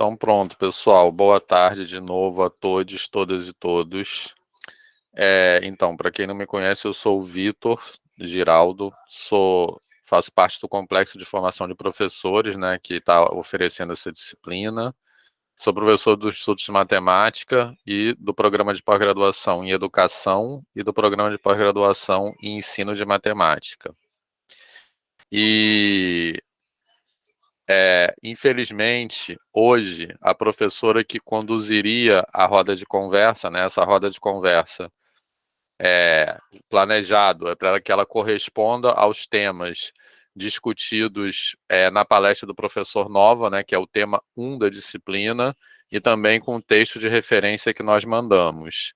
Então, pronto, pessoal. Boa tarde de novo a todos, todas e todos. Então, para quem não me conhece, eu sou o Vitor Giraldo, faço parte do complexo de formação de professores, né, que está oferecendo essa disciplina. Sou professor dos estudos de matemática e do programa de pós-graduação em educação e do programa de pós-graduação em ensino de matemática. E infelizmente, hoje, a professora que conduziria a roda de conversa, né, essa roda de conversa planejado, é para que ela corresponda aos temas discutidos na palestra do professor Nova, né, que é o tema 1 da disciplina, e também com o texto de referência que nós mandamos.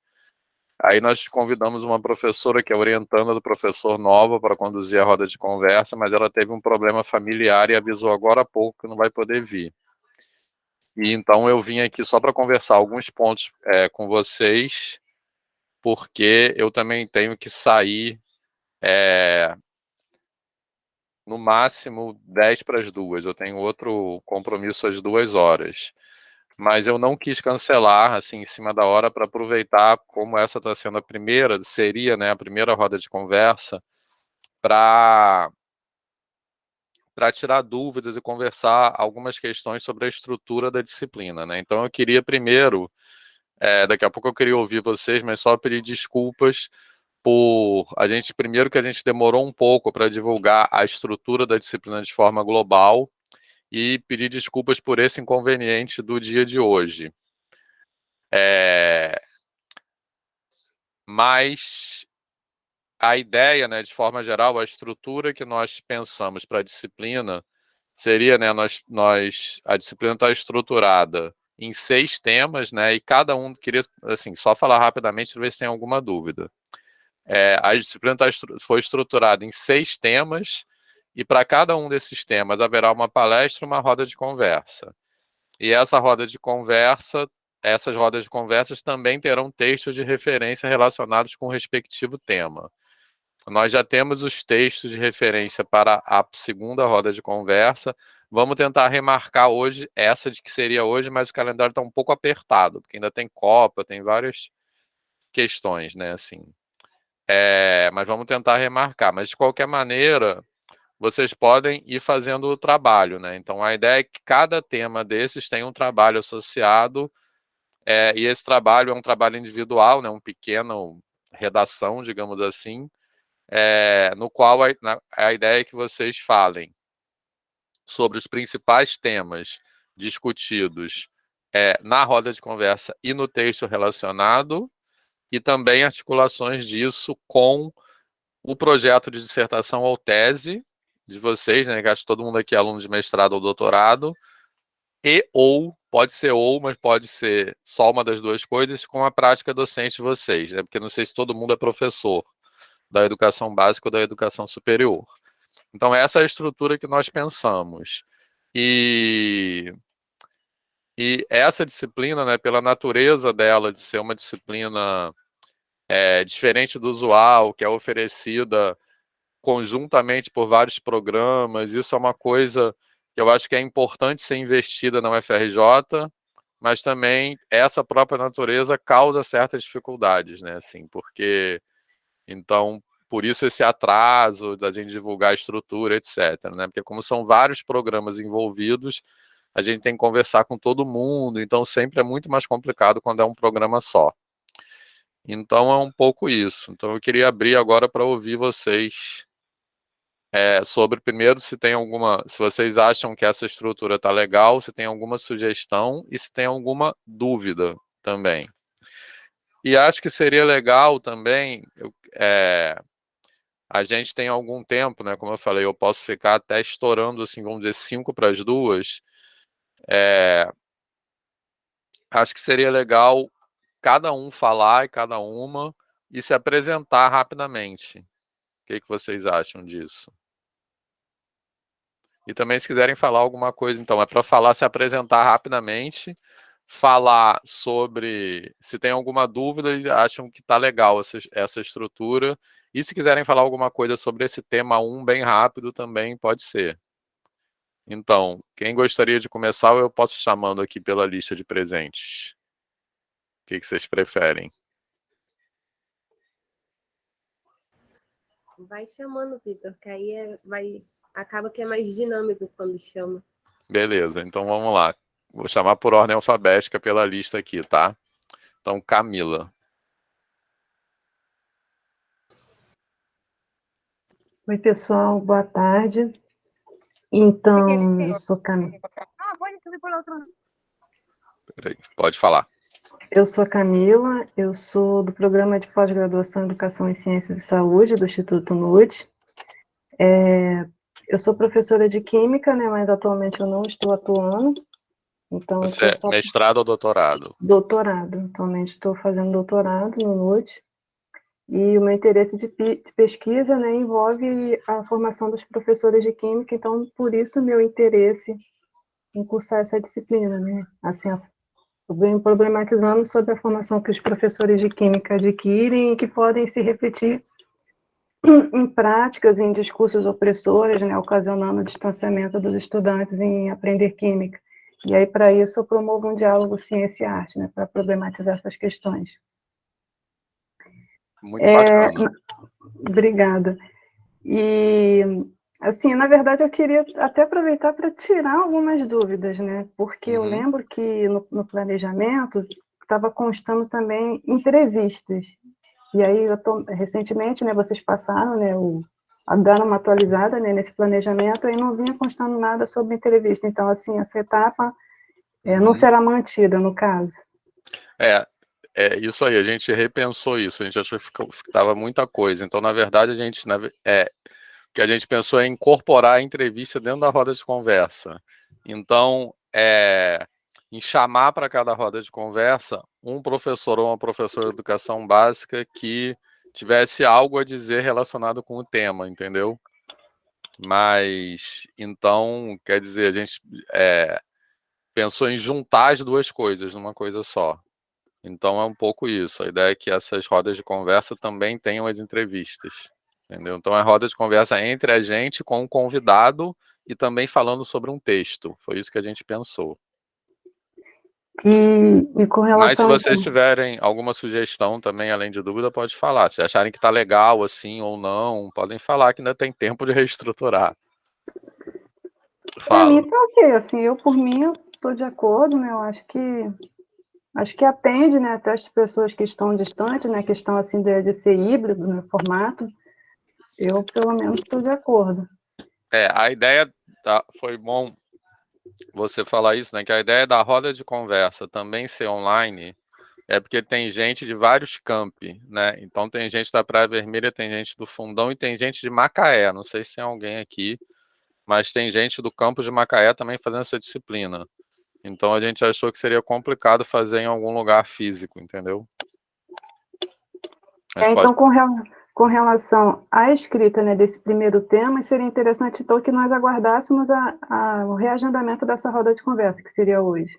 Aí nós convidamos uma professora que é orientanda do professor Nova para conduzir a roda de conversa, mas ela teve um problema familiar e avisou agora há pouco que não vai poder vir. E então eu vim aqui só para conversar alguns pontos com vocês, porque eu também tenho que sair no máximo 10 para as 2. Eu tenho outro compromisso às 2 horas. Mas eu não quis cancelar assim em cima da hora para aproveitar, como essa está sendo a primeira, seria, né, a primeira roda de conversa, para tirar dúvidas e conversar algumas questões sobre a estrutura da disciplina, né? Então eu queria primeiro, daqui a pouco eu queria ouvir vocês, mas só pedir desculpas por primeiro que a gente demorou um pouco para divulgar a estrutura da disciplina de forma global e pedir desculpas por esse inconveniente do dia de hoje. Mas a ideia, né, de forma geral, a estrutura que nós pensamos para a disciplina seria, né, a disciplina está estruturada em 6 temas, né, e cada um, queria, assim, só falar rapidamente para ver se tem alguma dúvida. A disciplina foi estruturada em 6 temas, e para cada um desses temas haverá uma palestra e uma roda de conversa. E essas rodas de conversas também terão textos de referência relacionados com o respectivo tema. Nós já temos os textos de referência para a segunda roda de conversa. Vamos tentar remarcar hoje, essa de que seria hoje, mas o calendário está um pouco apertado, porque ainda tem Copa, tem várias questões, né, assim. Mas vamos tentar remarcar. Mas, de qualquer maneira, vocês podem ir fazendo o trabalho, né? Então, a ideia é que cada tema desses tem um trabalho associado, e esse trabalho é um trabalho individual, né? Um pequeno redação, digamos assim, no qual a ideia é que vocês falem sobre os principais temas discutidos na roda de conversa e no texto relacionado, e também articulações disso com o projeto de dissertação ou tese de vocês, né? Que acho que todo mundo aqui é aluno de mestrado ou doutorado, mas pode ser só uma das duas coisas, com a prática docente de vocês, né? Porque não sei se todo mundo é professor da educação básica ou da educação superior. Então, essa é a estrutura que nós pensamos. E essa disciplina, né, pela natureza dela, de ser uma disciplina diferente do usual, que é oferecida conjuntamente por vários programas, isso é uma coisa que eu acho que é importante ser investida na UFRJ, mas também essa própria natureza causa certas dificuldades, né, assim, porque, então, por isso esse atraso da gente divulgar a estrutura, etc, né, porque como são vários programas envolvidos, a gente tem que conversar com todo mundo, então sempre é muito mais complicado quando é um programa só. Então é um pouco isso. Então eu queria abrir agora para ouvir vocês sobre, primeiro, se vocês acham que essa estrutura está legal, se tem alguma sugestão e se tem alguma dúvida também. E acho que seria legal também, a gente tem algum tempo, né? Como eu falei, eu posso ficar até estourando, assim, vamos dizer, 5 para as 2. Acho que seria legal cada um falar e cada uma e se apresentar rapidamente. O que vocês acham disso? E também, se quiserem falar alguma coisa, então, é para falar, se apresentar rapidamente, falar sobre se tem alguma dúvida e acham que está legal essa estrutura. E se quiserem falar alguma coisa sobre esse tema 1 bem rápido, também pode ser. Então, quem gostaria de começar, ou eu posso chamando aqui pela lista de presentes? O que vocês preferem? Vai chamando, Vitor, que aí acaba que é mais dinâmico quando chama. Beleza, então vamos lá. Vou chamar por ordem alfabética pela lista aqui, tá? Então, Camila. Oi, pessoal, boa tarde. Então, eu sou Camila. Peraí, pode falar. Eu sou a Camila, eu sou do Programa de Pós-Graduação em Educação em Ciências e Saúde do Instituto NUT. Eu sou professora de Química, né, mas atualmente eu não estou atuando, então eu Você estou é só mestrado ou doutorado? doutorado. Atualmente estou fazendo doutorado no NUT, e o meu interesse de pesquisa, né, envolve a formação dos professores de Química, então por isso o meu interesse em cursar essa disciplina, né, assim, eu venho problematizando sobre a formação que os professores de Química adquirem e que podem se refletir em práticas, em discursos opressores, né, ocasionando o distanciamento dos estudantes em aprender Química. E aí, para isso, eu promovo um diálogo ciência e arte, né, para problematizar essas questões. Muito bacana. Obrigada. E, assim, na verdade, eu queria até aproveitar para tirar algumas dúvidas, né? Porque eu lembro que no planejamento estava constando também entrevistas. E aí, recentemente, né, vocês passaram, né, dando uma atualizada, né, nesse planejamento, aí não vinha constando nada sobre entrevista. Então, assim, essa etapa não será mantida, no caso. É isso aí, a gente repensou isso, a gente achou que estava muita coisa. Então, na verdade, o que a gente pensou é incorporar a entrevista dentro da roda de conversa. Então, em chamar para cada roda de conversa um professor ou uma professora de educação básica que tivesse algo a dizer relacionado com o tema, entendeu? Mas, então, quer dizer, a gente pensou em juntar as duas coisas numa coisa só. Então é um pouco isso. A ideia é que essas rodas de conversa também tenham as entrevistas. Entendeu? Então é roda de conversa entre a gente com o convidado e também falando sobre um texto. Foi isso que a gente pensou. E com Mas se relação... vocês tiverem alguma sugestão também, além de dúvida, pode falar. Se acharem que está legal assim ou não, podem falar que ainda tem tempo de reestruturar. Para mim Fala. tá ok, assim, por mim, eu estou de acordo, né, eu acho que atende, né, até as pessoas que estão distantes, né, a questão, assim, de ser híbrido no formato, eu, pelo menos, estou de acordo. A ideia foi bom você falar isso, né? Que a ideia da roda de conversa também ser online é porque tem gente de vários campi, né? Então tem gente da Praia Vermelha, tem gente do Fundão e tem gente de Macaé. Não sei se tem alguém aqui, mas tem gente do campo de Macaé também fazendo essa disciplina. Então a gente achou que seria complicado fazer em algum lugar físico, entendeu? Mas pode... Então, com relação à escrita, né, desse primeiro tema, seria interessante, então, que nós aguardássemos o reagendamento dessa roda de conversa, que seria hoje.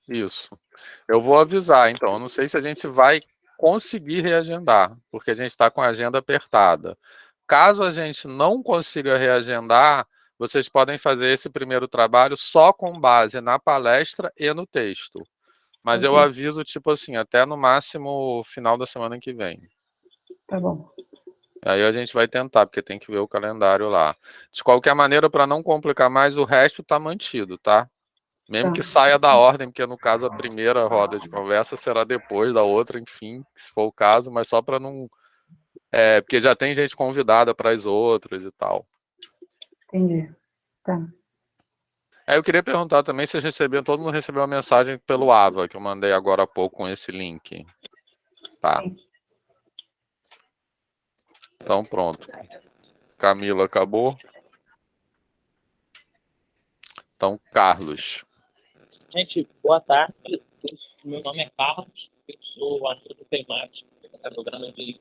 Isso. Eu vou avisar, então. Eu não sei se a gente vai conseguir reagendar, porque a gente está com a agenda apertada. Caso a gente não consiga reagendar, vocês podem fazer esse primeiro trabalho só com base na palestra e no texto. Mas eu Ok. aviso, tipo assim, até no máximo final da semana que vem. Tá bom. Aí a gente vai tentar, porque tem que ver o calendário lá. De qualquer maneira, para não complicar mais, o resto está mantido, tá? Mesmo Tá. que saia da ordem, porque no caso a primeira roda de conversa será depois da outra, enfim, se for o caso, mas só para não. Porque já tem gente convidada para as outras e tal. Entendi. Tá. Aí eu queria perguntar também se vocês receberam, todo mundo recebeu a mensagem pelo AVA, que eu mandei agora há pouco com esse link. Tá. Sim. Então pronto. Camila acabou. Então, Carlos. Gente, boa tarde. Meu nome é Carlos, eu sou aluno de temática do programa de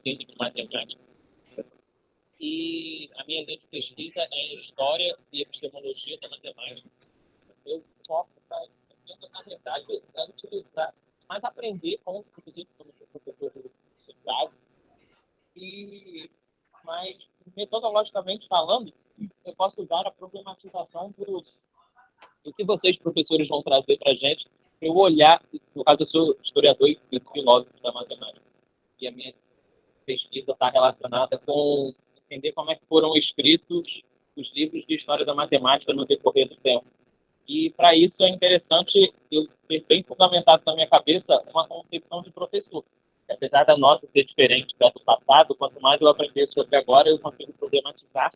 Física e Matemática. E a minha linha de pesquisa é em História e Epistemologia da Matemática. Eu foco, na verdade, é utilizar, mas aprender com, inclusive, como professor de universidade. Mas, metodologicamente falando, eu posso usar a problematização o que vocês, professores, vão trazer para a gente, eu olhar, no caso, eu sou historiador e filósofo da matemática, e a minha pesquisa está relacionada com entender como é que foram escritos os livros de história da matemática no decorrer do tempo. E, para isso, é interessante eu ter bem fundamentado na minha cabeça uma concepção de professor. Apesar da nossa ser diferente da do passado, quanto mais eu aprender sobre agora, eu consigo problematizar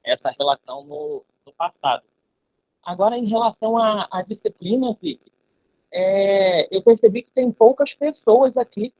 essa relação no passado. Agora, em relação à disciplina, Vicky, eu percebi que tem poucas pessoas aqui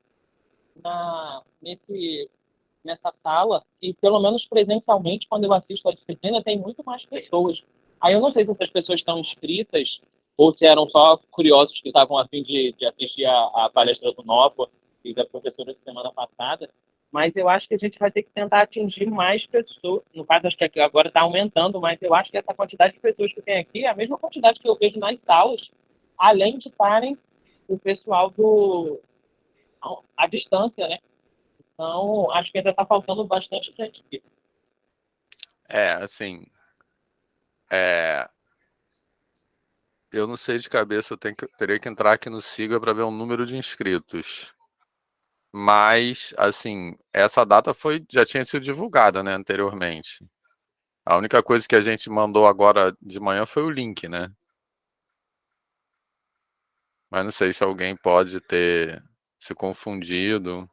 nessa sala, e pelo menos presencialmente, quando eu assisto a disciplina, tem muito mais pessoas. Aí eu não sei se essas pessoas estão inscritas ou se eram só curiosos que estavam a fim de assistir a palestra do Nova e da professora da semana passada, mas eu acho que a gente vai ter que tentar atingir mais pessoas. No caso, acho que agora está aumentando, mas eu acho que essa quantidade de pessoas que tem aqui é a mesma quantidade que eu vejo nas salas, além de estarem o pessoal à distância, né? Então, acho que ainda está faltando bastante gente aqui. Assim, eu não sei de cabeça, teria que entrar aqui no Siga para ver o número de inscritos. Mas, assim, essa data já tinha sido divulgada, né, anteriormente. A única coisa que a gente mandou agora de manhã foi o link, né? Mas não sei se alguém pode ter se confundido.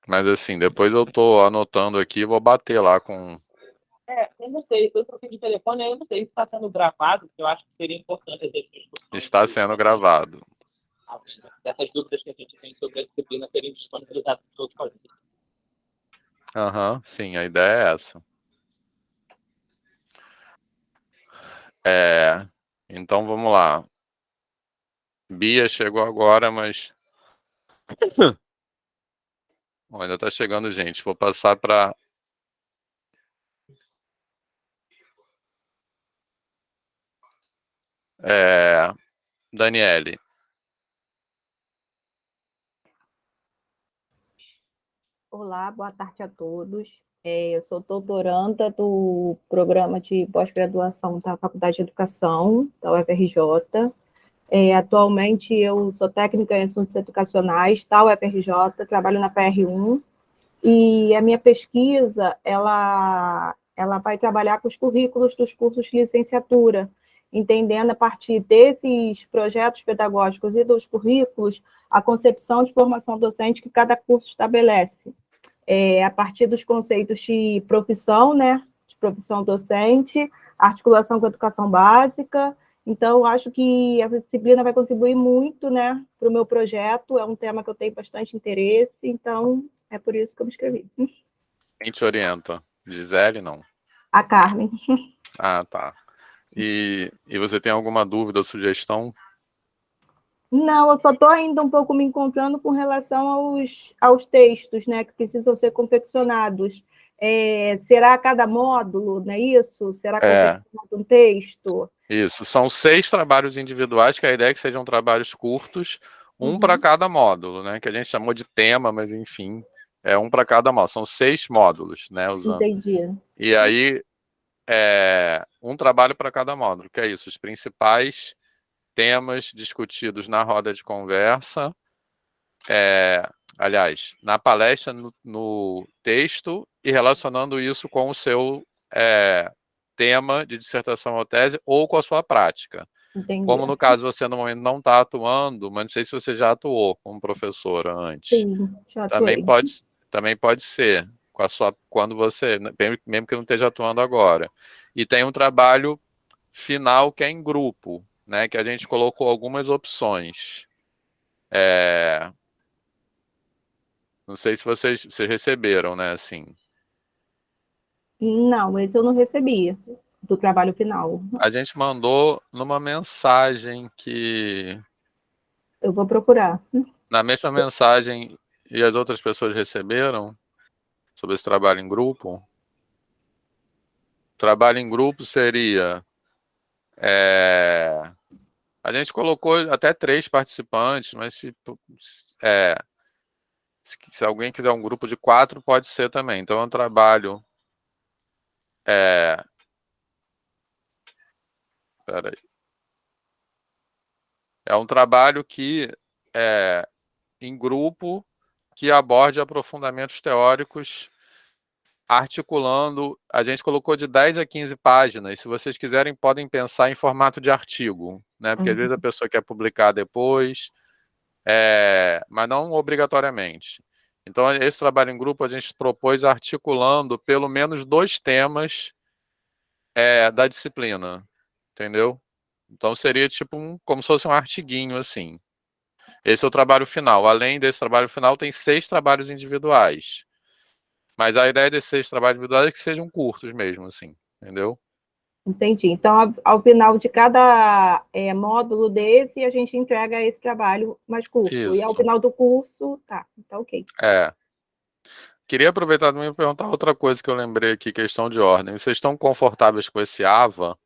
Mas, assim, depois eu tô anotando aqui e vou bater lá com... Eu não sei, eu troquei de telefone, eu não sei se está sendo gravado, porque eu acho que seria importante essa discussão. Está sendo gravado. Dessas dúvidas que a gente tem sobre a disciplina serem disponibilizadas para todos os colegas. Aham, sim, a ideia é essa. Então vamos lá. Bia chegou agora, mas... Bom, ainda tá chegando gente. Vou passar para... Daniele. Olá, boa tarde a todos. Eu sou doutoranda do programa de pós-graduação da Faculdade de Educação, da UFRJ. Atualmente, eu sou técnica em assuntos educacionais da UFRJ, trabalho na PR1, e a minha pesquisa, ela vai trabalhar com os currículos dos cursos de licenciatura, entendendo a partir desses projetos pedagógicos e dos currículos, a concepção de formação docente que cada curso estabelece. A partir dos conceitos de profissão, né, de profissão docente, articulação com a educação básica. Então, acho que essa disciplina vai contribuir muito, né, para o meu projeto, é um tema que eu tenho bastante interesse, então é por isso que eu me inscrevi. Quem te orienta? Gisele, não? A Carmen. Ah, tá. E você tem alguma dúvida ou sugestão? Não, eu só estou ainda um pouco me encontrando com relação aos textos, né, que precisam ser confeccionados. Será a cada módulo, não é isso? Será confeccionado um texto? Isso, são 6 trabalhos individuais, que a ideia é que sejam trabalhos curtos, um para cada módulo, né? Que a gente chamou de tema, mas enfim, é um para cada módulo. São 6 módulos, né? Entendi. E aí, um trabalho para cada módulo, que é isso, os principais temas discutidos na roda de conversa, aliás, na palestra, no texto, e relacionando isso com o seu tema de dissertação ou tese, ou com a sua prática. Entendi. Como no caso você no momento não está atuando, mas não sei se você já atuou como professora antes. Sim, já atuei. Também pode ser quando você, mesmo que não esteja atuando agora. E tem um trabalho final que é em grupo, né? Que a gente colocou algumas opções. Não sei se vocês receberam, né? Assim. Não, esse eu não recebi, do trabalho final. A gente mandou numa mensagem que... Eu vou procurar. Na mesma mensagem, e as outras pessoas receberam, sobre esse trabalho em grupo. Trabalho em grupo seria... a gente colocou até 3 participantes, mas se alguém quiser um grupo de 4, pode ser também. Então é um trabalho Pera aí. É um trabalho que é em grupo que aborde aprofundamentos teóricos, articulando. A gente colocou de 10 a 15 páginas. Se vocês quiserem, podem pensar em formato de artigo, né? Porque às vezes a pessoa quer publicar depois, mas não obrigatoriamente. Então, esse trabalho em grupo a gente propôs articulando pelo menos 2 temas da disciplina, entendeu? Então seria tipo como se fosse um artiguinho assim. Esse é o trabalho final. Além desse trabalho final, tem 6 trabalhos individuais. Mas a ideia desses 6 trabalhos individuais é que sejam curtos mesmo, assim, entendeu? Entendi. Então, ao final de cada módulo desse, a gente entrega esse trabalho mais curto. E ao Isso. final do curso, tá ok. Queria aproveitar também para perguntar outra coisa que eu lembrei aqui, questão de ordem. Vocês estão confortáveis com esse AVA?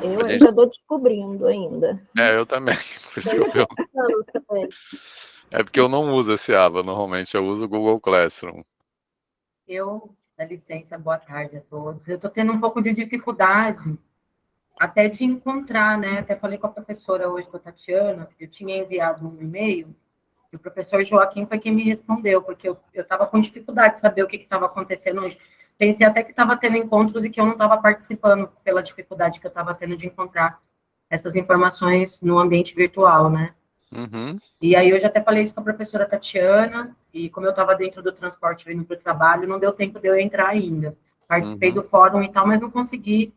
Eu ainda estou descobrindo ainda. Eu também. Por isso que eu pergunto. É porque eu não uso esse AVA, normalmente eu uso o Google Classroom. Dá licença, boa tarde a todos. Eu estou tendo um pouco de dificuldade até de encontrar, né? Até falei com a professora hoje, com a Tatiana, eu tinha enviado um e-mail, e o professor Joaquim foi quem me respondeu, porque eu estava com dificuldade de saber o que estava acontecendo hoje. Pensei até que estava tendo encontros e que eu não estava participando pela dificuldade que eu estava tendo de encontrar essas informações no ambiente virtual, né? Uhum. E aí eu já até falei isso com a professora Tatiana, e como eu estava dentro do transporte vindo para o trabalho, não deu tempo de eu entrar ainda. Participei do fórum e tal, mas não consegui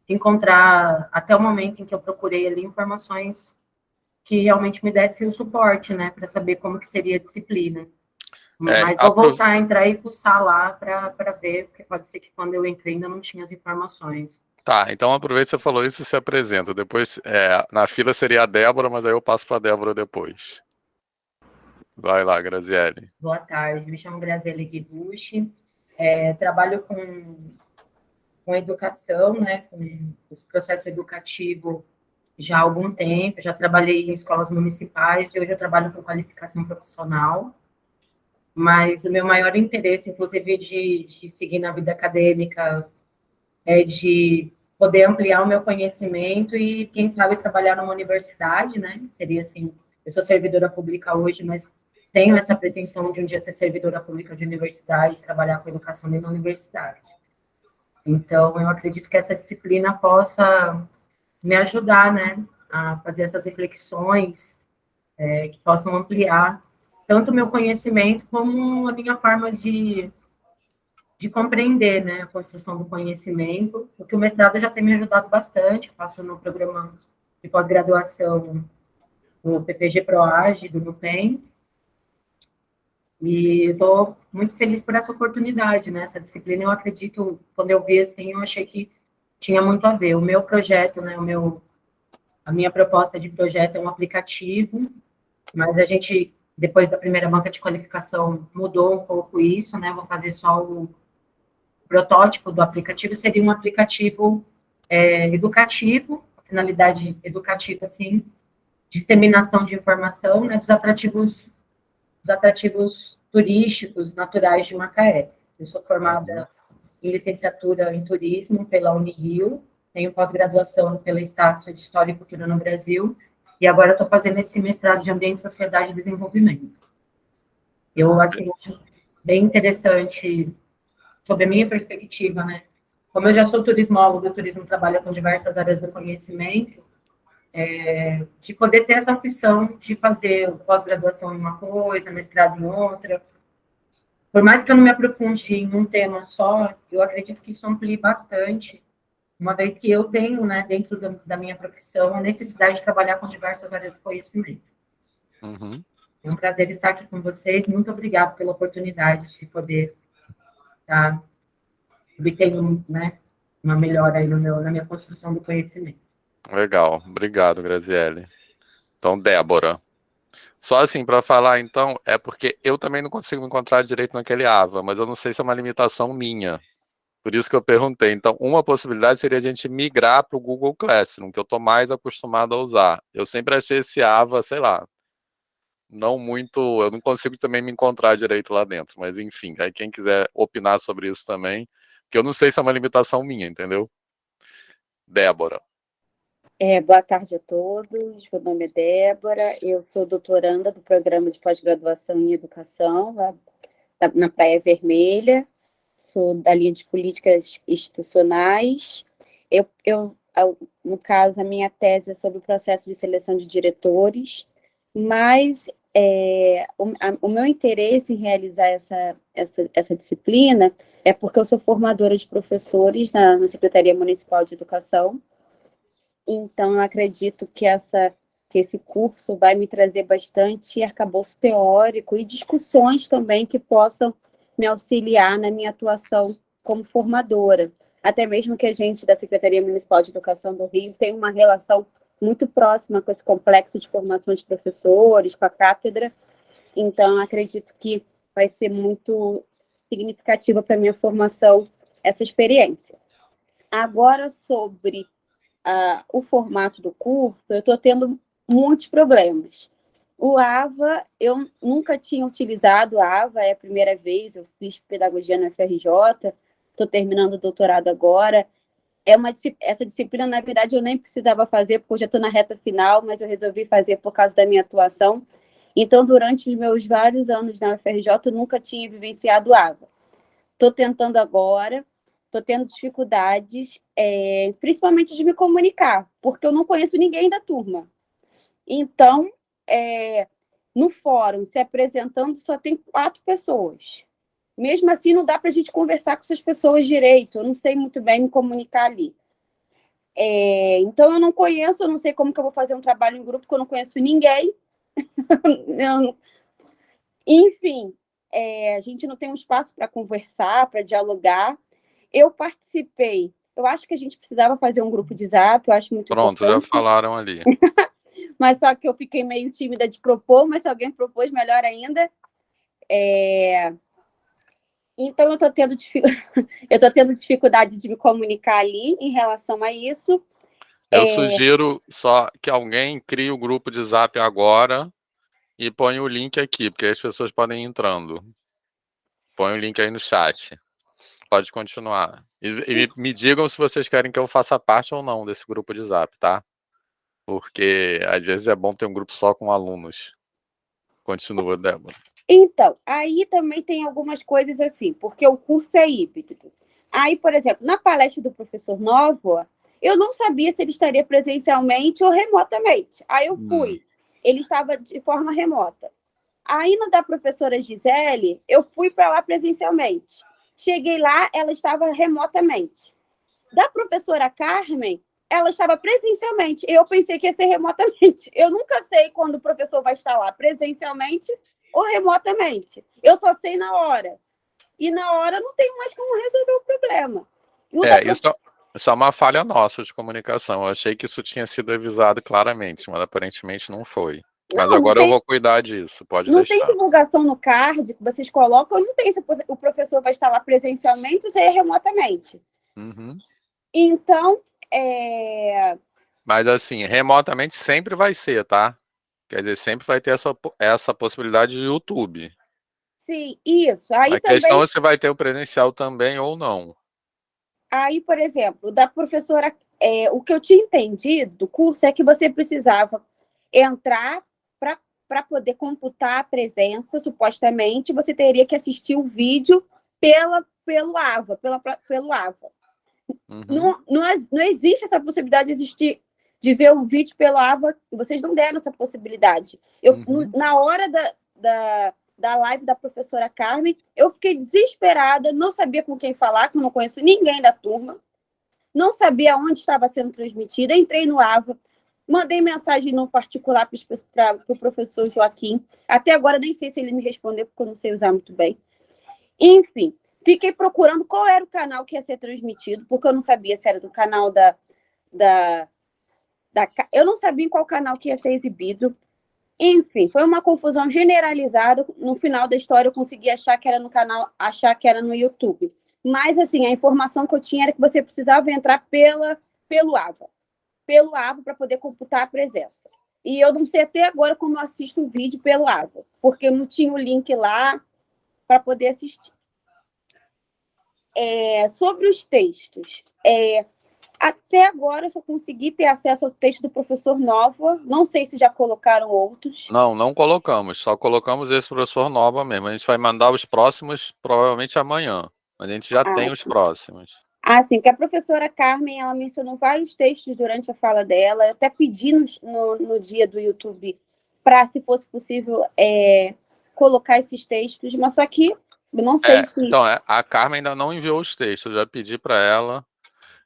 encontrar, até o momento em que eu procurei ali, informações que realmente me dessem o suporte, né, para saber como que seria a disciplina. Mas vou voltar a entrar e fuçar lá para ver, porque pode ser que quando eu entrei ainda não tinha as informações. Tá, então aproveita que você falou isso e se apresenta. Depois, na fila seria a Débora, mas aí eu passo para a Débora depois. Vai lá, Graziele. Boa tarde, me chamo Graziele Guiducci, trabalho com educação, né, com esse processo educativo já há algum tempo, já trabalhei em escolas municipais e hoje eu trabalho com qualificação profissional, mas o meu maior interesse, inclusive, de seguir na vida acadêmica é de poder ampliar o meu conhecimento e, quem sabe, trabalhar numa universidade, né? Seria assim, eu sou servidora pública hoje, mas tenho essa pretensão de um dia ser servidora pública de universidade, trabalhar com educação dentro da universidade. Então, eu acredito que essa disciplina possa me ajudar, né, a fazer essas reflexões, que possam ampliar tanto o meu conhecimento como a minha forma de compreender, né, a construção do conhecimento, porque o mestrado já tem me ajudado bastante, eu faço no programa de pós-graduação do PPG PROAGE, do NUPEM, e estou muito feliz por essa oportunidade, né, essa disciplina, eu acredito, quando eu vi assim, eu achei que tinha muito a ver. O meu projeto, né, a minha proposta de projeto é um aplicativo, mas a gente, depois da primeira banca de qualificação, mudou um pouco isso, né, vou fazer só o protótipo do aplicativo, seria um aplicativo educativo, finalidade educativa, assim, disseminação de informação, né, dos atrativos turísticos, naturais de Macaé. Eu sou formada em licenciatura em turismo pela Unirio, tenho pós-graduação pela Estácio de História e Cultura no Brasil, e agora estou fazendo esse mestrado de Ambiente, Sociedade e Desenvolvimento. Eu, assim, acho bem interessante, sob a minha perspectiva, né? Como eu já sou turismóloga, o turismo trabalha com diversas áreas do conhecimento, de poder ter essa opção de fazer pós-graduação em uma coisa, mestrado em outra. Por mais que eu não me aprofunde em um tema só, eu acredito que isso amplie bastante, uma vez que eu tenho, né, dentro da minha profissão, a necessidade de trabalhar com diversas áreas do conhecimento. Uhum. É um prazer estar aqui com vocês. Muito obrigada pela oportunidade de poder estar obtendo, né, uma melhora aí na minha construção do conhecimento. Legal, obrigado, Graziele. Então, Débora. Só assim, para falar, então, é porque eu também não consigo me encontrar direito naquele AVA, mas eu não sei se é uma limitação minha. Por isso que eu perguntei. Então, uma possibilidade seria a gente migrar para o Google Classroom, que eu estou mais acostumado a usar. Eu sempre achei esse AVA, sei lá, não muito. Eu não consigo também me encontrar direito lá dentro, mas enfim, aí quem quiser opinar sobre isso também. que eu não sei se é uma limitação minha, entendeu? Débora. Boa tarde a todos, meu nome é Débora, eu sou doutoranda do programa de pós-graduação em educação, lá na Praia Vermelha, sou da linha de políticas institucionais. No caso, a minha tese é sobre o processo de seleção de diretores, mas o meu interesse em realizar essa disciplina é porque eu sou formadora de professores na Secretaria Municipal de Educação. Então, eu acredito que esse curso vai me trazer bastante arcabouço teórico e discussões também que possam me auxiliar na minha atuação como formadora. Até mesmo que a gente da Secretaria Municipal de Educação do Rio tem uma relação muito próxima com esse complexo de formação de professores, com a cátedra. Então, eu acredito que vai ser muito significativa para a minha formação essa experiência. Agora, sobre o formato do curso, eu estou tendo muitos problemas. O AVA, eu nunca tinha utilizado o AVA, é a primeira vez, eu fiz pedagogia na FRJ, estou terminando o doutorado agora. Essa disciplina, na verdade, eu nem precisava fazer, porque eu já estou na reta final, mas eu resolvi fazer por causa da minha atuação. Então, durante os meus vários anos na FRJ, eu nunca tinha vivenciado o AVA. Estou tentando agora, estou tendo dificuldades, principalmente de me comunicar, porque eu não conheço ninguém da turma. Então, no fórum, se apresentando, só tem 4 pessoas. Mesmo assim, não dá para a gente conversar com essas pessoas direito, eu não sei muito bem me comunicar ali. Então, eu não sei como que eu vou fazer um trabalho em grupo, porque eu não conheço ninguém. Enfim, a gente não tem um espaço para conversar, para dialogar. Eu participei. Eu acho que a gente precisava fazer um grupo de Zap, eu acho muito importante. Pronto, já falaram ali. Mas só que eu fiquei meio tímida de propor, mas se alguém propôs, melhor ainda. Então, eu estou tendo dificuldade de me comunicar ali em relação a isso. Eu sugiro só que alguém crie o grupo de Zap agora e põe o link aqui, porque aí as pessoas podem ir entrando. Põe o link aí no chat. Pode continuar. E me digam se vocês querem que eu faça parte ou não desse grupo de Zap, tá? Porque às vezes é bom ter um grupo só com alunos. Continua, Débora. Então, aí também tem algumas coisas assim, porque o curso é híbrido. Aí, por exemplo, na palestra do professor Novo, eu não sabia se ele estaria presencialmente ou remotamente. Aí eu fui. Ele estava de forma remota. Aí, no da professora Gisele, eu fui para lá presencialmente. Cheguei lá, ela estava remotamente. Da professora Carmen, ela estava presencialmente. Eu pensei que ia ser remotamente. Eu nunca sei quando o professor vai estar lá, presencialmente ou remotamente. Eu só sei na hora. E na hora não tem mais como resolver o problema. Isso é uma falha nossa de comunicação. Eu achei que isso tinha sido avisado claramente, mas aparentemente não foi. Mas agora eu vou cuidar disso, pode deixar. Não tem divulgação no card que vocês colocam, não tem se o professor vai estar lá presencialmente ou se é remotamente. Então, Mas assim, remotamente sempre vai ser, tá? Quer dizer, sempre vai ter essa possibilidade de YouTube. Sim, isso. Aí a questão é se vai ter o presencial também ou não. Aí, por exemplo, da professora, o que eu tinha entendido do curso é que você precisava entrar para poder computar a presença, supostamente, você teria que assistir o vídeo pelo AVA. Não existe essa possibilidade de ver o vídeo pelo AVA, vocês não deram essa possibilidade. Na hora da live da professora Carmen, eu fiquei desesperada, não sabia com quem falar, que eu não conheço ninguém da turma, não sabia onde estava sendo transmitida, entrei no AVA, mandei mensagem no particular para o professor Joaquim, até agora nem sei se ele me respondeu, porque eu não sei usar muito bem. Enfim, fiquei procurando qual era o canal que ia ser transmitido, porque eu não sabia se era do canal eu não sabia em qual canal que ia ser exibido. Enfim, foi uma confusão generalizada. No final da história, eu consegui achar que era no canal, achar que era no YouTube. Mas, assim, a informação que eu tinha era que você precisava entrar pelo AVA para poder computar a presença. E eu não sei até agora como eu assisto o vídeo pelo AVA, porque eu não tinha o link lá para poder assistir. Sobre os textos, até agora eu só consegui ter acesso ao texto do professor Nova. Não sei se já colocaram outros. Não colocamos. Só colocamos esse professor Nova mesmo. A gente vai mandar os próximos provavelmente amanhã. Mas a gente já tem os próximos. Sim, que a professora Carmen, ela mencionou vários textos durante a fala dela. Eu até pedi no dia do YouTube para, se fosse possível, colocar esses textos, mas só que eu não sei se... Então, a Carmen ainda não enviou os textos, eu já pedi para ela.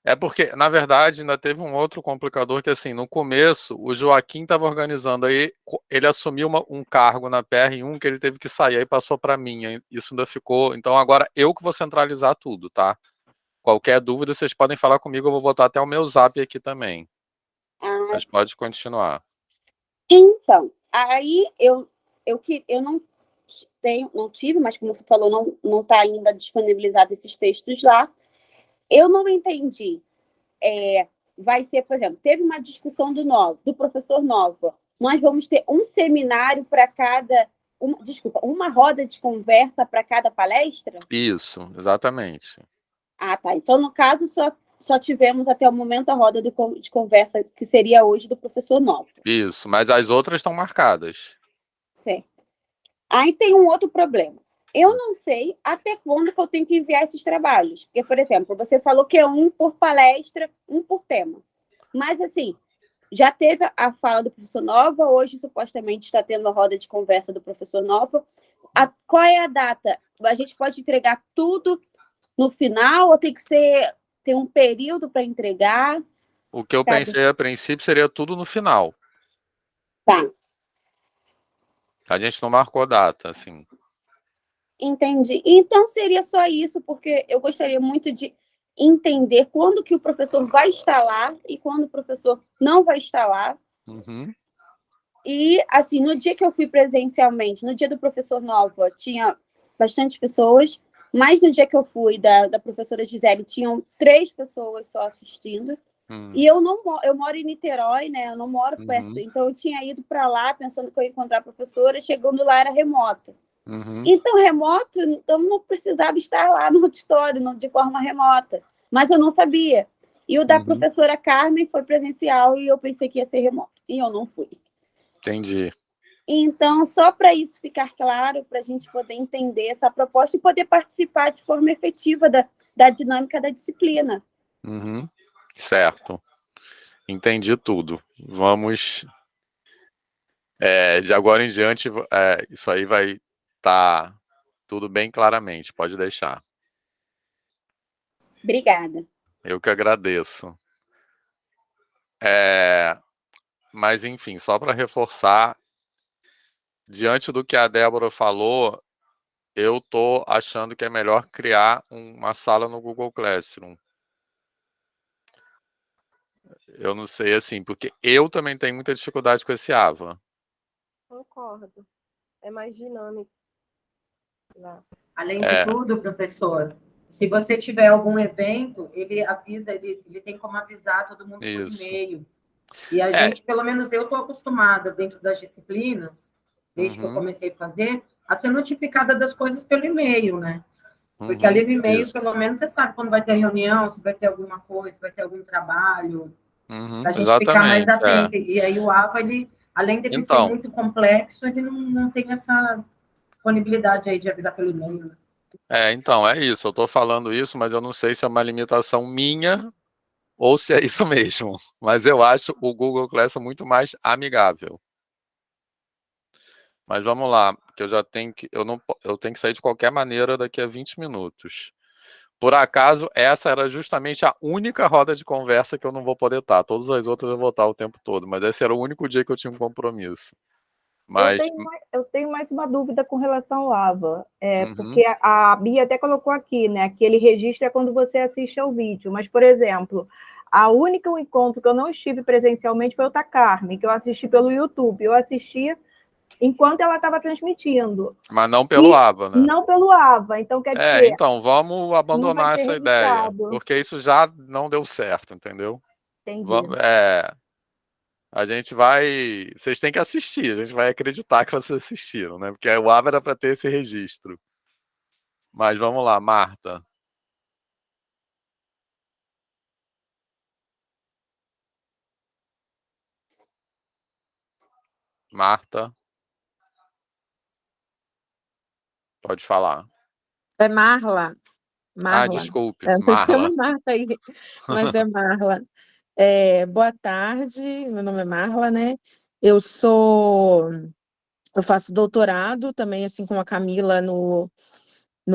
É porque, na verdade, ainda teve um outro complicador que, assim, no começo, o Joaquim estava organizando, aí ele assumiu um cargo na PR1 que ele teve que sair, aí passou para mim, isso ainda ficou... Então, agora eu que vou centralizar tudo, tá? Qualquer dúvida, vocês podem falar comigo, eu vou botar até o meu zap aqui também. Mas pode continuar. Então, aí eu não tive, mas como você falou, não está ainda disponibilizado esses textos lá. Eu não entendi. Vai ser, por exemplo, teve uma discussão do professor Nova. Nós vamos ter um seminário para cada... uma roda de conversa para cada palestra? Isso, exatamente. Tá. Então, no caso, só tivemos até o momento a roda de conversa, que seria hoje, do professor Nova. Isso, mas as outras estão marcadas. Certo. Aí tem um outro problema. Eu não sei até quando que eu tenho que enviar esses trabalhos. Porque, por exemplo, você falou que é um por palestra, um por tema. Mas, assim, já teve a fala do professor Nova, hoje, supostamente, está tendo a roda de conversa do professor Nova. Qual é a data? A gente pode entregar tudo no final ou tem um período para entregar? O que eu pensei a princípio seria tudo no final. Tá. A gente não marcou data, assim. Entendi. Então seria só isso, porque eu gostaria muito de entender quando que o professor vai estar lá e quando o professor não vai estar lá. Uhum. E, assim, no dia que eu fui presencialmente, no dia do professor Nova, tinha bastante pessoas, mas no dia que eu fui da professora Gisele, tinham 3 pessoas só assistindo. E eu moro em Niterói, né? Eu não moro perto. Então, eu tinha ido para lá pensando que eu ia encontrar a professora, chegando lá era remoto. Então, remoto, eu não precisava estar lá no auditório, de forma remota. Mas eu não sabia. E o da professora Carmen foi presencial e eu pensei que ia ser remoto. E eu não fui. Entendi. Então, só para isso ficar claro, para a gente poder entender essa proposta e poder participar de forma efetiva da dinâmica da disciplina. Certo. Entendi tudo. Vamos... de agora em diante, isso aí vai estar tudo bem claramente. Pode deixar. Obrigada. Eu que agradeço. Mas, enfim, só para reforçar, diante do que a Débora falou, eu estou achando que é melhor criar uma sala no Google Classroom. Eu não sei, assim, porque eu também tenho muita dificuldade com esse AVA. Concordo. É mais dinâmico lá. Além de tudo, professor, se você tiver algum evento, ele avisa, ele tem como avisar todo mundo por e-mail. E a gente, pelo menos eu estou acostumada, dentro das disciplinas, desde que eu comecei a fazer, a ser notificada das coisas pelo e-mail, né? Porque ali no e-mail, pelo menos, você sabe quando vai ter reunião, se vai ter alguma coisa, se vai ter algum trabalho, para a gente ficar mais atento. E aí o AVA, ele, além dele ser muito complexo, ele não tem essa disponibilidade aí de avisar pelo e-mail, né? Então, é isso. Eu estou falando isso, mas eu não sei se é uma limitação minha ou se é isso mesmo. Mas eu acho o Google Classroom muito mais amigável. Mas vamos lá, que eu tenho que sair de qualquer maneira daqui a 20 minutos. Por acaso, essa era justamente a única roda de conversa que eu não vou poder estar. Todas as outras eu vou estar o tempo todo, mas esse era o único dia que eu tinha um compromisso. Mas... Eu tenho mais uma dúvida com relação ao AVA, porque a Bia até colocou aqui, né? Aquele registro é quando você assiste ao vídeo, mas, por exemplo, a única encontro que eu não estive presencialmente foi o da Carmen, que eu assisti pelo YouTube. Eu assistia enquanto ela estava transmitindo. Mas não pelo AVA, né? Não pelo AVA, então quer dizer... Então, vamos abandonar essa ideia, porque isso já não deu certo, entendeu? Entendi. A gente vai... Vocês têm que assistir, a gente vai acreditar que vocês assistiram, né? Porque o AVA era para ter esse registro. Mas vamos lá, Marta. Marta. Pode falar. É Marla. Marla. Desculpe, Não sei se tem uma Marla. Marta aí, mas é Marla. Boa tarde, meu nome é Marla, né? Eu faço doutorado também, assim como a Camila, no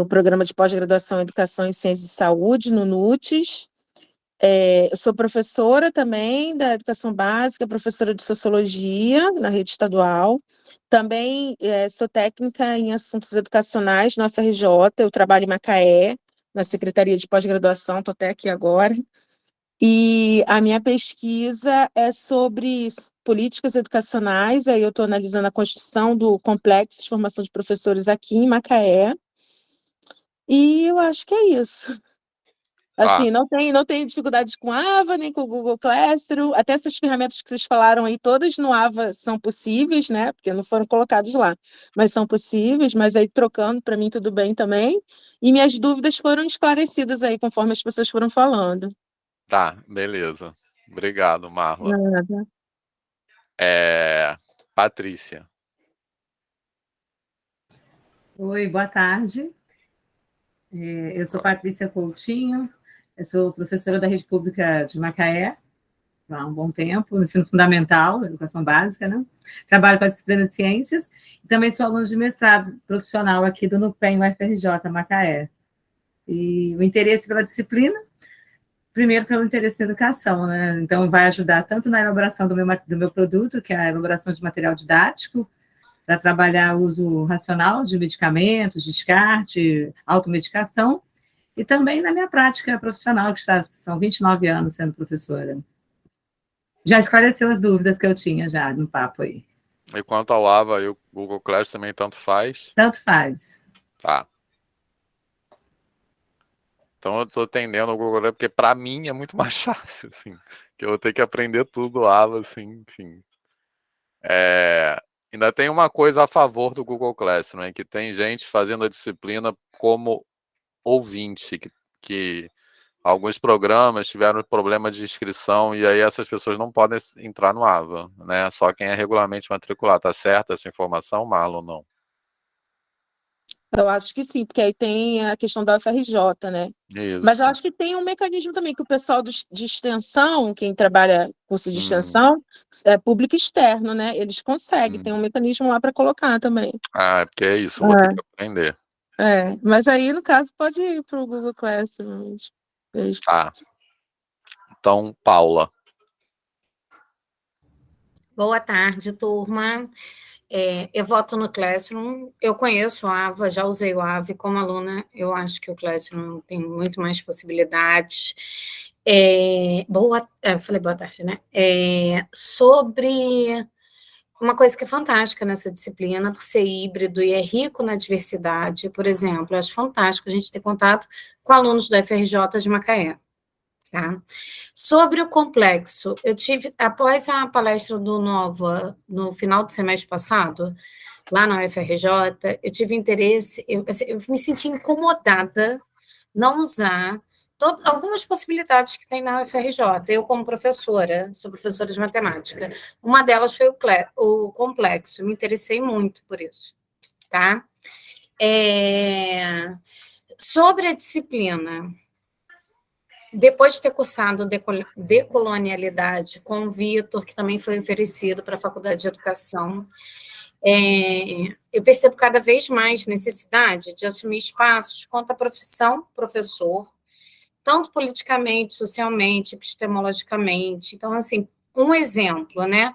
programa de pós-graduação em Educação em Ciências de Saúde, no NUTES. Eu sou professora também da Educação Básica, professora de Sociologia na rede estadual. Também sou técnica em assuntos educacionais na UFRJ, eu trabalho em Macaé, na Secretaria de Pós-Graduação, estou até aqui agora. E a minha pesquisa é sobre políticas educacionais, aí eu estou analisando a construção do complexo de formação de professores aqui em Macaé. E eu acho que é isso. Assim, não tem dificuldade com Ava, nem com o Google Classroom. Até essas ferramentas que vocês falaram aí, todas no Ava são possíveis, né? Porque não foram colocados lá, mas são possíveis. Mas aí, trocando, para mim, tudo bem também. E minhas dúvidas foram esclarecidas aí, conforme as pessoas foram falando. Tá, beleza. Obrigado, Marla. Nada. Patrícia. Oi, boa tarde. Eu sou Patrícia Coutinho, eu sou professora da Rede Pública de Macaé, há um bom tempo, no ensino fundamental, educação básica, né? Trabalho com a disciplina de ciências e também sou aluna de mestrado profissional aqui do NUPEM UFRJ Macaé. E o interesse pela disciplina, primeiro pelo interesse na educação, né? Então vai ajudar tanto na elaboração do meu produto, que é a elaboração de material didático, para trabalhar o uso racional de medicamentos, descarte, automedicação, e também na minha prática profissional, que são 29 anos sendo professora. Já esclareceu as dúvidas que eu tinha já no papo aí. E quanto ao Ava e o Google Classroom também tanto faz? Tanto faz. Tá. Então eu estou atendendo o Google Classroom, porque para mim é muito mais fácil, assim, que eu vou ter que aprender tudo Ava, assim, enfim. Ainda tem uma coisa a favor do Google Classroom, né? Que tem gente fazendo a disciplina como ouvinte, que alguns programas tiveram problema de inscrição e aí essas pessoas não podem entrar no AVA, né? Só quem é regularmente matriculado. Tá certa essa informação, Marlon, não? Eu acho que sim, porque aí tem a questão da UFRJ, né? Isso. Mas eu acho que tem um mecanismo também que o pessoal de extensão, quem trabalha curso de extensão, é público externo, né? Eles conseguem, tem um mecanismo lá para colocar também. É porque é isso, eu vou ter que aprender. Mas aí, no caso, pode ir para o Google Classroom. Tá. Então, Paula. Boa tarde, turma. Eu voto no Classroom. Eu conheço o AVA, já usei o AVA como aluna. Eu acho que o Classroom tem muito mais possibilidades. Falei boa tarde, né? Sobre uma coisa que é fantástica nessa disciplina, por ser híbrido e é rico na diversidade. Por exemplo, eu acho fantástico a gente ter contato com alunos do FRJ de Macaé. Tá? Sobre o complexo, eu tive, após a palestra do Nova, no final do semestre passado, lá na UFRJ, eu tive interesse, eu me senti incomodada não usar algumas possibilidades que tem na UFRJ. Eu, como professora, sou professora de matemática, uma delas foi o complexo, me interessei muito por isso. Tá? Sobre a disciplina, depois de ter cursado decolonialidade com o Vitor, que também foi oferecido para a Faculdade de Educação, eu percebo cada vez mais necessidade de assumir espaços quanto à profissão professor, tanto politicamente, socialmente, epistemologicamente. Então, assim, um exemplo, né?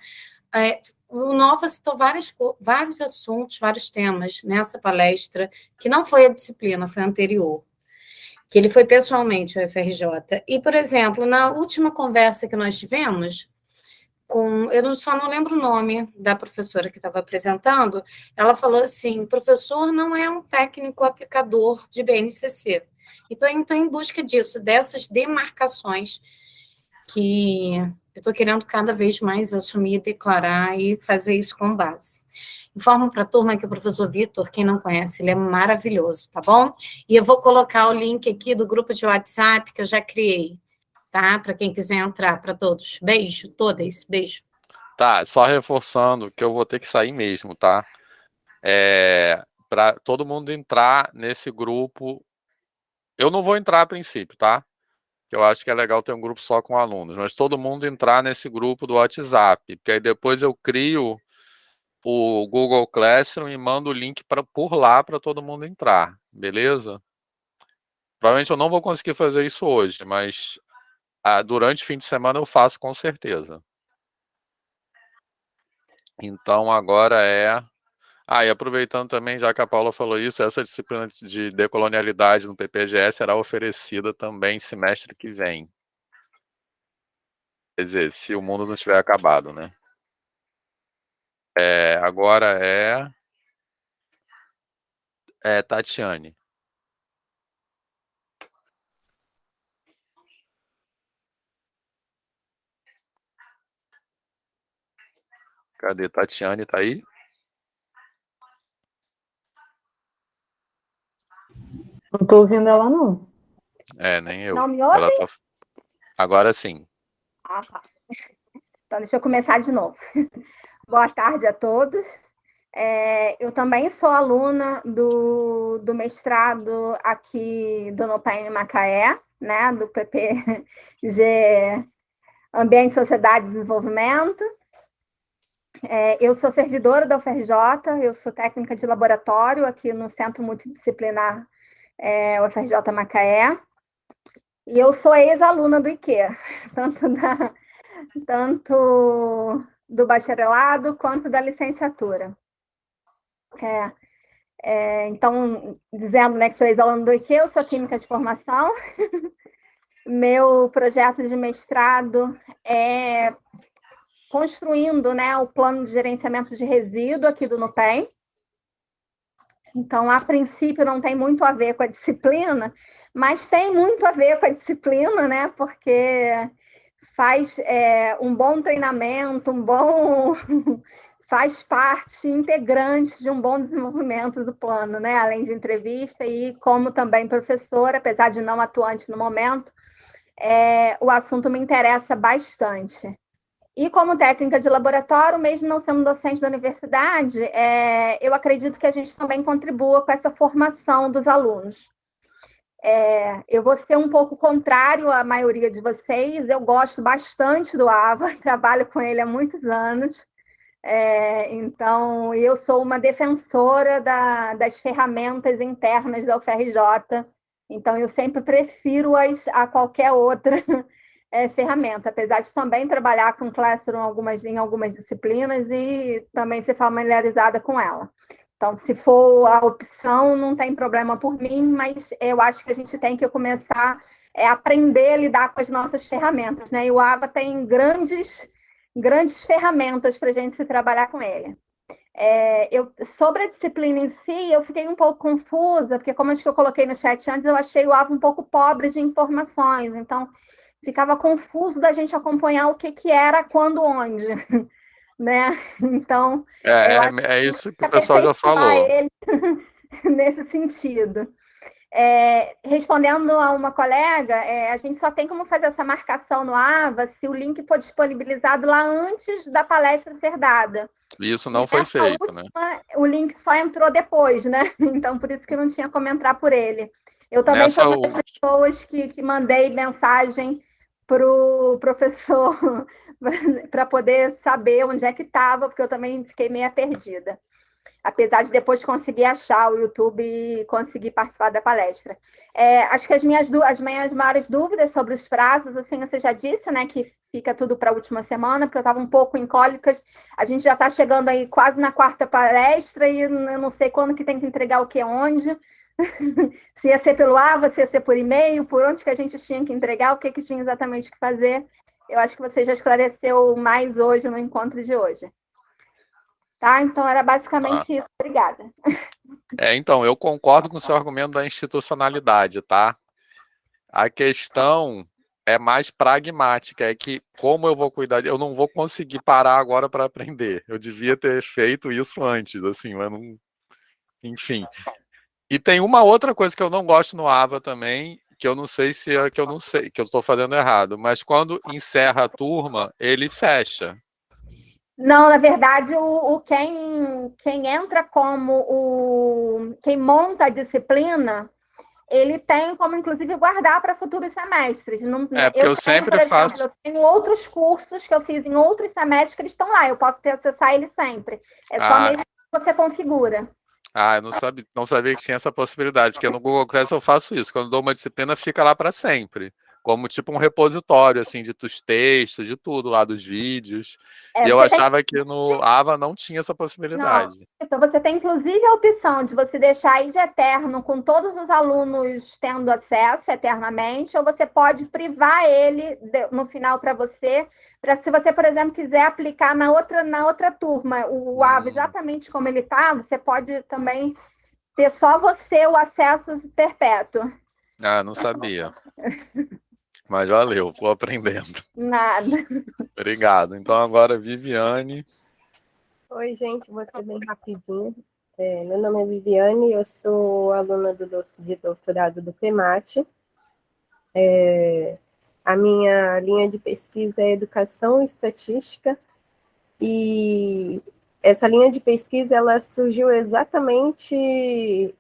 O Nova citou vários assuntos, vários temas nessa palestra, que não foi a disciplina, foi a anterior, que ele foi pessoalmente ao UFRJ. E, por exemplo, na última conversa que nós tivemos, só não lembro o nome da professora que estava apresentando, ela falou assim, professor não é um técnico aplicador de BNCC. Então, eu estou em busca disso, dessas demarcações que eu estou querendo cada vez mais assumir, declarar e fazer isso com base. Informo para a turma que o professor Vitor, quem não conhece, ele é maravilhoso, tá bom? E eu vou colocar o link aqui do grupo de WhatsApp que eu já criei, tá? Para quem quiser entrar, para todos. Beijo, todas, beijo. Tá, só reforçando que eu vou ter que sair mesmo, tá? Para todo mundo entrar nesse grupo. Eu não vou entrar a princípio, tá? Que eu acho que é legal ter um grupo só com alunos, mas todo mundo entrar nesse grupo do WhatsApp, porque aí depois eu crio o Google Classroom e mando o link por lá para todo mundo entrar, beleza? Provavelmente eu não vou conseguir fazer isso hoje, mas durante o fim de semana eu faço com certeza. Então agora e aproveitando também, já que a Paula falou isso, essa disciplina de decolonialidade no PPGE será oferecida também semestre que vem. Quer dizer, se o mundo não tiver acabado, né? Agora Tatiane. Cadê Tatiane? Tá aí? Não estou ouvindo ela, não. Nem eu. Não me ouvem? Agora sim. Ah, tá. Então, deixa eu começar de novo. Boa tarde a todos. Eu também sou aluna do mestrado aqui do NUPEM em Macaé, né, do PPG Ambiente, Sociedade e Desenvolvimento. Eu sou servidora da UFRJ, eu sou técnica de laboratório aqui no Centro Multidisciplinar UFRJ Macaé. E eu sou ex-aluna do IQ, tanto do bacharelado quanto da licenciatura. Então, dizendo, né, que sou ex-aluna do IQ, eu sou química de formação. Meu projeto de mestrado é construindo, né, o plano de gerenciamento de resíduo aqui do NUPEM. Então, a princípio, não tem muito a ver com a disciplina, mas tem muito a ver com a disciplina, né, porque faz um bom treinamento, faz parte integrante de um bom desenvolvimento do plano, né? Além de entrevista e como também professora, apesar de não atuante no momento, o assunto me interessa bastante. E como técnica de laboratório, mesmo não sendo docente da universidade, eu acredito que a gente também contribua com essa formação dos alunos. Eu vou ser um pouco contrário à maioria de vocês, eu gosto bastante do AVA, trabalho com ele há muitos anos, então eu sou uma defensora das ferramentas internas da UFRJ, então eu sempre prefiro-as a qualquer outra ferramenta, apesar de também trabalhar com Classroom em algumas disciplinas e também ser familiarizada com ela. Então, se for a opção, não tem problema por mim, mas eu acho que a gente tem que começar a aprender a lidar com as nossas ferramentas, né? E o AVA tem grandes ferramentas para a gente se trabalhar com ele. Sobre a disciplina em si, eu fiquei um pouco confusa, porque como acho que eu coloquei no chat antes, eu achei o AVA um pouco pobre de informações, então ficava confuso da gente acompanhar o que era, quando, onde, né? Então, isso que o pessoal já falou. ele nesse sentido. Respondendo a uma colega, a gente só tem como fazer essa marcação no AVA se o link for disponibilizado lá antes da palestra ser dada. Isso não foi feito, última, né? O link só entrou depois, né? Então, por isso que não tinha como entrar por ele. Eu também sou uma das pessoas que mandei mensagem para o professor para poder saber onde é que estava, porque eu também fiquei meio perdida. Apesar de depois conseguir achar o YouTube e conseguir participar da palestra. Acho que as minhas maiores dúvidas sobre os prazos, assim, você já disse, né, que fica tudo para a última semana, porque eu estava um pouco em cólicas. A gente já está chegando aí quase na quarta palestra e eu não sei quando que tem que entregar o que onde. Se ia ser pelo AVA, se ia ser por e-mail, por onde que a gente tinha que entregar, o que tinha exatamente que fazer. Eu acho que você já esclareceu mais hoje no encontro de hoje. Tá? Então, era basicamente isso. Obrigada. Então, eu concordo com o seu argumento da institucionalidade, tá? A questão é mais pragmática, é que como eu vou cuidar, eu não vou conseguir parar agora para aprender. Eu devia ter feito isso antes, assim, mas não... Enfim. E tem uma outra coisa que eu não gosto no AVA também, que eu não sei se é que eu não sei, que eu estou fazendo errado, mas quando encerra a turma, ele fecha. Não, na verdade, quem entra quem monta a disciplina, ele tem como, inclusive, guardar para futuros semestres. Não, porque eu sempre por exemplo, faço... eu tenho outros cursos que eu fiz em outros semestres que eles estão lá, eu posso acessar eles sempre. É só mesmo que você configura. Eu não sabia que tinha essa possibilidade, porque no Google Class eu faço isso, quando eu dou uma disciplina fica lá para sempre, como tipo um repositório, assim, de textos, de tudo lá, dos vídeos, e eu achava que no AVA não tinha essa possibilidade. Não. Então, você tem, inclusive, a opção de você deixar aí de eterno, com todos os alunos tendo acesso eternamente, ou você pode privar ele no final para você, se você, por exemplo, quiser aplicar na outra turma, o AVA exatamente como ele está, você pode também ter só você o acesso perpétuo. Não sabia. Mas valeu, vou aprendendo. Nada. Obrigado. Então agora, Viviane. Oi, gente, vou ser bem rapidinho. Meu nome é Viviane, eu sou aluna de doutorado do PEMAT. A minha linha de pesquisa é Educação e Estatística, e essa linha de pesquisa ela surgiu exatamente em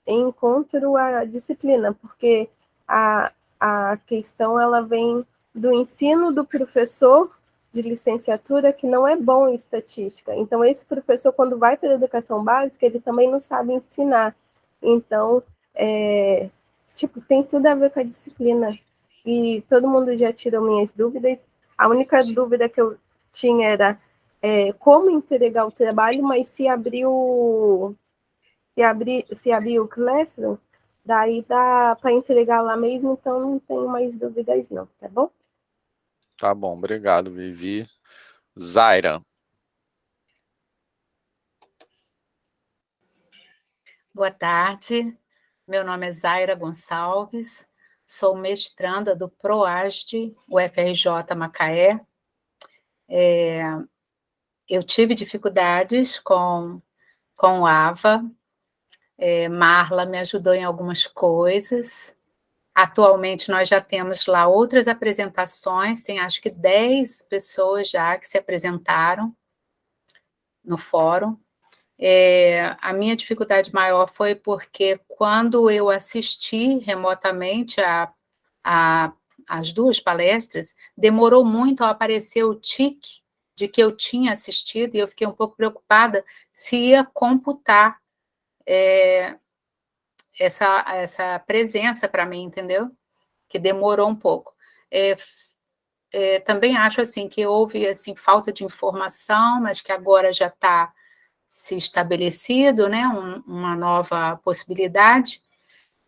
encontro à disciplina, porque a questão ela vem do ensino do professor de licenciatura que não é bom em estatística. Então, esse professor, quando vai para a educação básica, ele também não sabe ensinar. Então, tem tudo a ver com a disciplina. E todo mundo já tirou minhas dúvidas. A única dúvida que eu tinha era como entregar o trabalho, mas se abrir o Classroom, daí dá para entregar lá mesmo, então não tenho mais dúvidas não, tá bom? Tá bom, obrigado, Vivi. Zaira. Boa tarde, meu nome é Zaira Gonçalves, sou mestranda do PROASD, UFRJ Macaé. Eu tive dificuldades com o AVA, Marla me ajudou em algumas coisas. Atualmente, nós já temos lá outras apresentações, tem acho que 10 pessoas já que se apresentaram no fórum. A minha dificuldade maior foi porque quando eu assisti remotamente as duas palestras, demorou muito a aparecer o tique de que eu tinha assistido, e eu fiquei um pouco preocupada se ia computar essa presença para mim, entendeu? Que demorou um pouco. Também acho assim que houve assim falta de informação, mas que agora já está se estabelecido, né, uma nova possibilidade.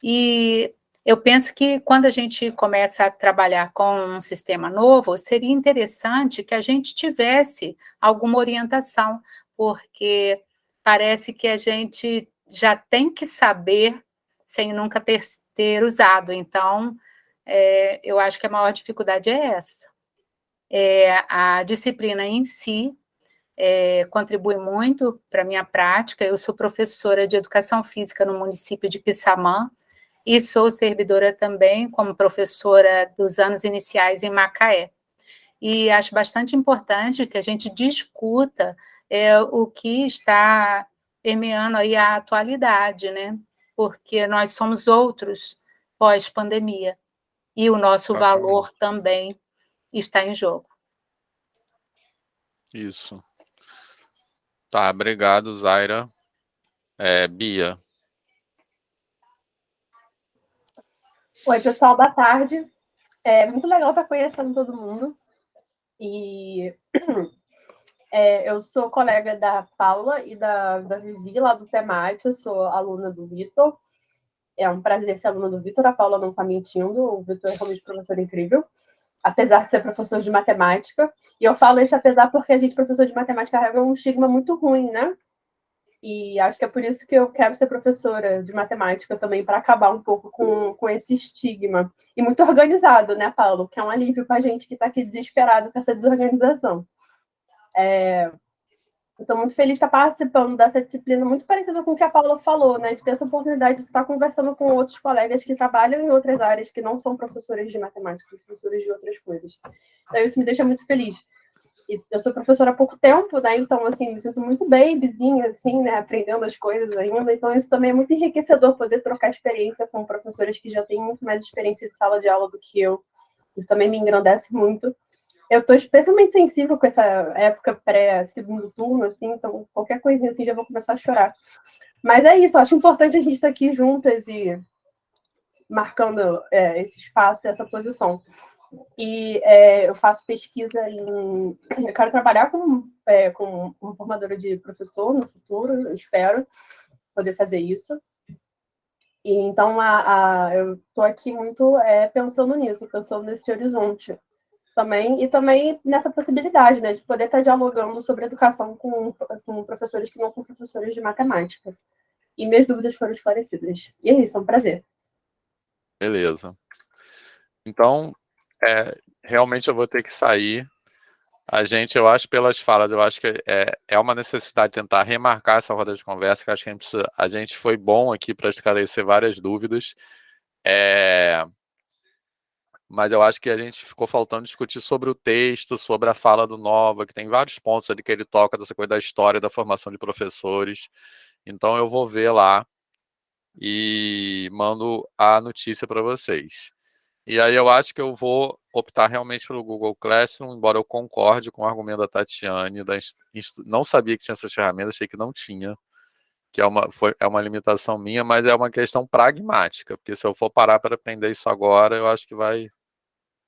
E eu penso que quando a gente começa a trabalhar com um sistema novo, seria interessante que a gente tivesse alguma orientação, porque parece que a gente já tem que saber sem nunca ter usado. Então, eu acho que a maior dificuldade é essa. A disciplina em si contribui muito para a minha prática. Eu sou professora de Educação Física no município de Quissamã e sou servidora também como professora dos anos iniciais em Macaé. E acho bastante importante que a gente discuta o que está permeando aí a atualidade, né? Porque nós somos outros pós-pandemia e o nosso valor também está em jogo. Isso. Tá, obrigado, Zaira. Bia. Oi, pessoal, boa tarde. É muito legal estar conhecendo todo mundo. E eu sou colega da Paula e da Vivi, lá do PEMAT, eu sou aluna do Vitor. É um prazer ser aluna do Vitor, a Paula não está mentindo, o Vitor é realmente um professor incrível, apesar de ser professor de matemática. E eu falo isso apesar porque a gente, professor de matemática, carrega um estigma muito ruim, né? E acho que é por isso que eu quero ser professora de matemática também, para acabar um pouco com esse estigma. E muito organizado, né, Paulo? Que é um alívio para a gente que está aqui desesperado com essa desorganização. Estou muito feliz de estar participando dessa disciplina, muito parecida com o que a Paula falou, né? De ter essa oportunidade de estar conversando com outros colegas que trabalham em outras áreas, que não são professores de matemática, são professores de outras coisas. Então, isso me deixa muito feliz. eu sou professora há pouco tempo, né? Então, assim, me sinto muito babyzinha, assim, né? Aprendendo as coisas ainda. Então, isso também é muito enriquecedor, poder trocar experiência com professores que já têm muito mais experiência de sala de aula do que eu. Isso também me engrandece muito. Eu estou especialmente sensível com essa época pré-segundo turno, assim, então qualquer coisinha assim já vou começar a chorar. Mas é isso, eu acho importante a gente estar aqui juntas e marcando esse espaço e essa posição. E eu faço pesquisa em... Eu quero trabalhar com formadora de professor no futuro, eu espero poder fazer isso. E então eu estou aqui muito pensando nisso, pensando nesse horizonte também, e também nessa possibilidade, né, de poder estar dialogando sobre educação com professores que não são professores de matemática. E minhas dúvidas foram esclarecidas. E é isso, é um prazer. Beleza. Então, realmente eu vou ter que sair. Eu acho, pelas falas, eu acho que é uma necessidade tentar remarcar essa roda de conversa, que eu acho que a gente foi bom aqui para esclarecer várias dúvidas. Mas eu acho que a gente ficou faltando discutir sobre o texto, sobre a fala do Nova, que tem vários pontos ali que ele toca dessa coisa da história da formação de professores. Então eu vou ver lá e mando a notícia para vocês. E aí eu acho que eu vou optar realmente pelo Google Classroom, embora eu concorde com o argumento da Tatiane. Não sabia que tinha essas ferramentas, achei que não tinha, que é uma limitação minha, mas é uma questão pragmática, porque se eu for parar para aprender isso agora, eu acho que vai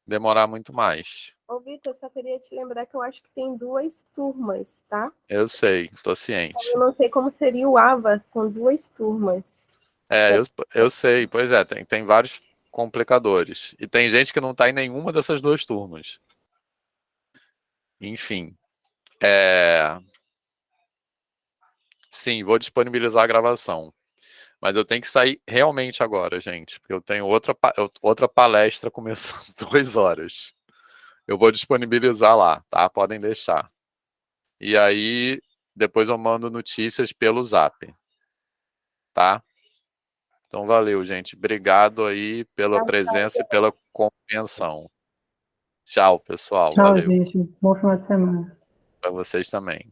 demorar muito mais. Ô, Vitor, eu só queria te lembrar que eu acho que tem 2 turmas, tá? Eu sei, tô ciente. Eu não sei como seria o AVA com 2 turmas. Eu sei, pois é, tem vários complicadores. E tem gente que não tá em nenhuma dessas 2 turmas. Enfim. Sim, vou disponibilizar a gravação. Mas eu tenho que sair realmente agora, gente, porque eu tenho outra palestra começando 2 horas. Eu vou disponibilizar lá, tá? Podem deixar. E aí, depois eu mando notícias pelo Zap. Tá? Então, valeu, gente. Obrigado aí pela presença e pela compreensão. Tchau, pessoal. Tchau, Valeu. gente. Bom final de semana. Para vocês também.